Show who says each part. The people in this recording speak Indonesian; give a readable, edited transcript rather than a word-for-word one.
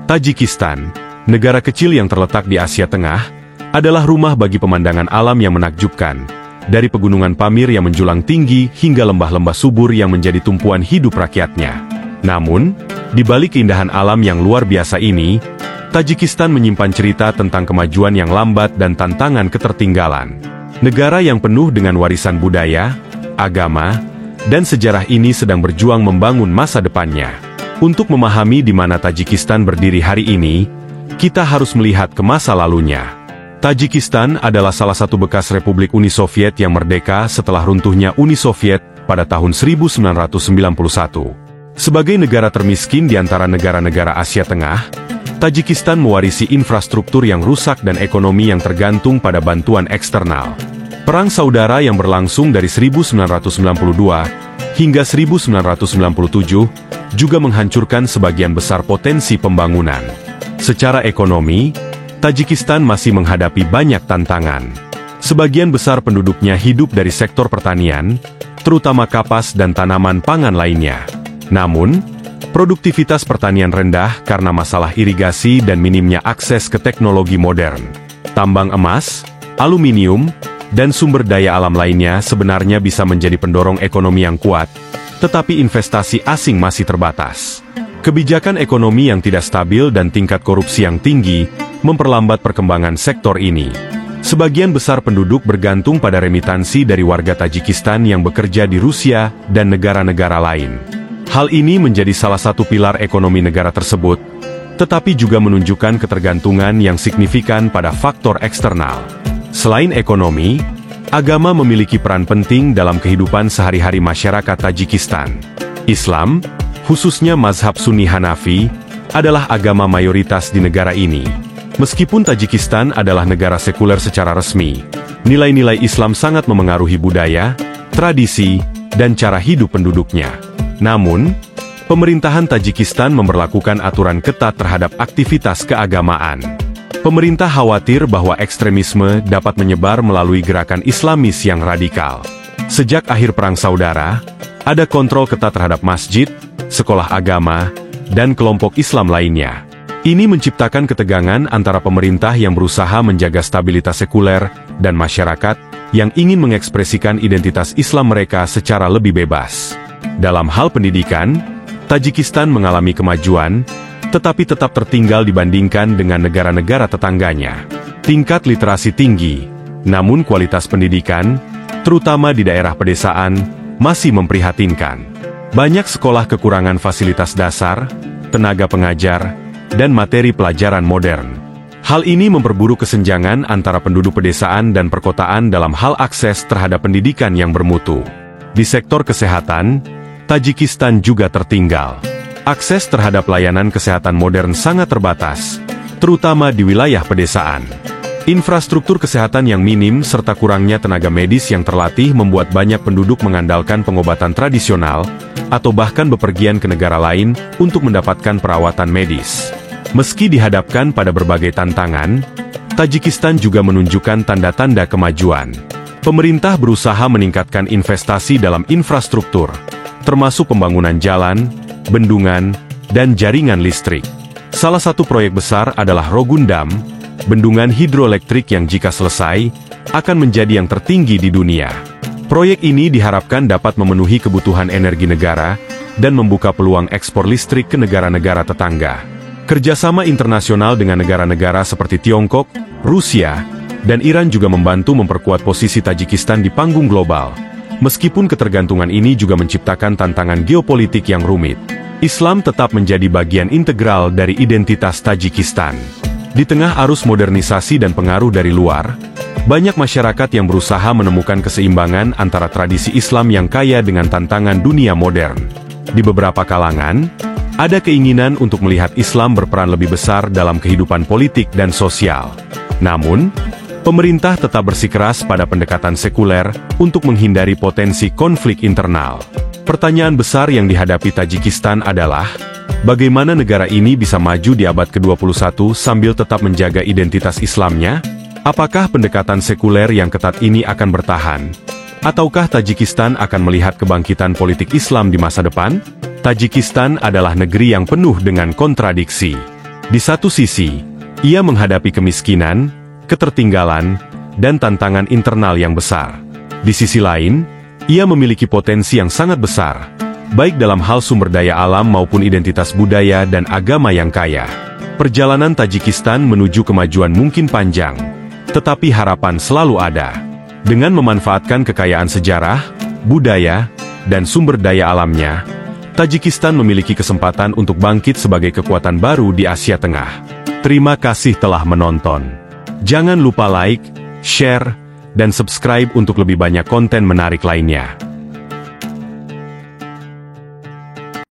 Speaker 1: Tajikistan, negara kecil yang terletak di Asia Tengah, adalah rumah bagi pemandangan alam yang menakjubkan, dari pegunungan Pamir yang menjulang tinggi hingga lembah-lembah subur yang menjadi tumpuan hidup rakyatnya. Namun, di balik keindahan alam yang luar biasa ini, Tajikistan menyimpan cerita tentang kemajuan yang lambat dan tantangan ketertinggalan. Negara yang penuh dengan warisan budaya, agama, dan sejarah ini sedang berjuang membangun masa depannya. Untuk memahami di mana Tajikistan berdiri hari ini, kita harus melihat ke masa lalunya. Tajikistan adalah salah satu bekas Republik Uni Soviet yang merdeka setelah runtuhnya Uni Soviet pada tahun 1991. Sebagai negara termiskin di antara negara-negara Asia Tengah, Tajikistan mewarisi infrastruktur yang rusak dan ekonomi yang tergantung pada bantuan eksternal. Perang saudara yang berlangsung dari 1992 hingga 1997 juga menghancurkan sebagian besar potensi pembangunan. Secara ekonomi, Tajikistan masih menghadapi banyak tantangan. Sebagian besar penduduknya hidup dari sektor pertanian, terutama kapas dan tanaman pangan lainnya. Namun, produktivitas pertanian rendah karena masalah irigasi dan minimnya akses ke teknologi modern. Tambang emas, aluminium, dan sumber daya alam lainnya sebenarnya bisa menjadi pendorong ekonomi yang kuat, tetapi investasi asing masih terbatas. Kebijakan ekonomi yang tidak stabil dan tingkat korupsi yang tinggi memperlambat perkembangan sektor ini. Sebagian besar penduduk bergantung pada remitansi dari warga Tajikistan yang bekerja di Rusia dan negara-negara lain. Hal ini menjadi salah satu pilar ekonomi negara tersebut, tetapi juga menunjukkan ketergantungan yang signifikan pada faktor eksternal. Selain ekonomi, agama memiliki peran penting dalam kehidupan sehari-hari masyarakat Tajikistan. Islam, khususnya mazhab Sunni Hanafi, adalah agama mayoritas di negara ini. Meskipun Tajikistan adalah negara sekuler secara resmi, nilai-nilai Islam sangat memengaruhi budaya, tradisi, dan cara hidup penduduknya. Namun, pemerintahan Tajikistan memberlakukan aturan ketat terhadap aktivitas keagamaan. Pemerintah khawatir bahwa ekstremisme dapat menyebar melalui gerakan Islamis yang radikal. Sejak akhir Perang Saudara, ada kontrol ketat terhadap masjid, sekolah agama, dan kelompok Islam lainnya. Ini menciptakan ketegangan antara pemerintah yang berusaha menjaga stabilitas sekuler dan masyarakat yang ingin mengekspresikan identitas Islam mereka secara lebih bebas. Dalam hal pendidikan, Tajikistan mengalami kemajuan, tetapi tetap tertinggal dibandingkan dengan negara-negara tetangganya. Tingkat literasi tinggi, namun kualitas pendidikan, terutama di daerah pedesaan, masih memprihatinkan. Banyak sekolah kekurangan fasilitas dasar, tenaga pengajar, dan materi pelajaran modern. Hal ini memperburuk kesenjangan antara penduduk pedesaan dan perkotaan dalam hal akses terhadap pendidikan yang bermutu. Di sektor kesehatan, Tajikistan juga tertinggal. Akses terhadap layanan kesehatan modern sangat terbatas, terutama di wilayah pedesaan. Infrastruktur kesehatan yang minim serta kurangnya tenaga medis yang terlatih membuat banyak penduduk mengandalkan pengobatan tradisional, atau bahkan bepergian ke negara lain untuk mendapatkan perawatan medis. Meski dihadapkan pada berbagai tantangan, Tajikistan juga menunjukkan tanda-tanda kemajuan. Pemerintah berusaha meningkatkan investasi dalam infrastruktur, termasuk pembangunan jalan, bendungan, dan jaringan listrik. Salah satu proyek besar adalah Rogundam, bendungan hidroelektrik yang jika selesai, akan menjadi yang tertinggi di dunia. Proyek ini diharapkan dapat memenuhi kebutuhan energi negara, dan membuka peluang ekspor listrik ke negara-negara tetangga. Kerjasama internasional dengan negara-negara seperti Tiongkok, Rusia, dan Iran juga membantu memperkuat posisi Tajikistan di panggung global. Meskipun ketergantungan ini juga menciptakan tantangan geopolitik yang rumit, Islam tetap menjadi bagian integral dari identitas Tajikistan. Di tengah arus modernisasi dan pengaruh dari luar, banyak masyarakat yang berusaha menemukan keseimbangan antara tradisi Islam yang kaya dengan tantangan dunia modern. Di beberapa kalangan, ada keinginan untuk melihat Islam berperan lebih besar dalam kehidupan politik dan sosial. Namun, pemerintah tetap bersikeras pada pendekatan sekuler untuk menghindari potensi konflik internal. Pertanyaan besar yang dihadapi Tajikistan adalah, bagaimana negara ini bisa maju di abad ke-21 sambil tetap menjaga identitas Islamnya? Apakah pendekatan sekuler yang ketat ini akan bertahan? Ataukah Tajikistan akan melihat kebangkitan politik Islam di masa depan? Tajikistan adalah negeri yang penuh dengan kontradiksi. Di satu sisi, ia menghadapi kemiskinan, ketertinggalan, dan tantangan internal yang besar. Di sisi lain, ia memiliki potensi yang sangat besar, baik dalam hal sumber daya alam maupun identitas budaya dan agama yang kaya. Perjalanan Tajikistan menuju kemajuan mungkin panjang, tetapi harapan selalu ada. Dengan memanfaatkan kekayaan sejarah, budaya, dan sumber daya alamnya, Tajikistan memiliki kesempatan untuk bangkit sebagai kekuatan baru di Asia Tengah. Terima kasih telah menonton. Jangan lupa like, share, dan subscribe untuk lebih banyak konten menarik lainnya.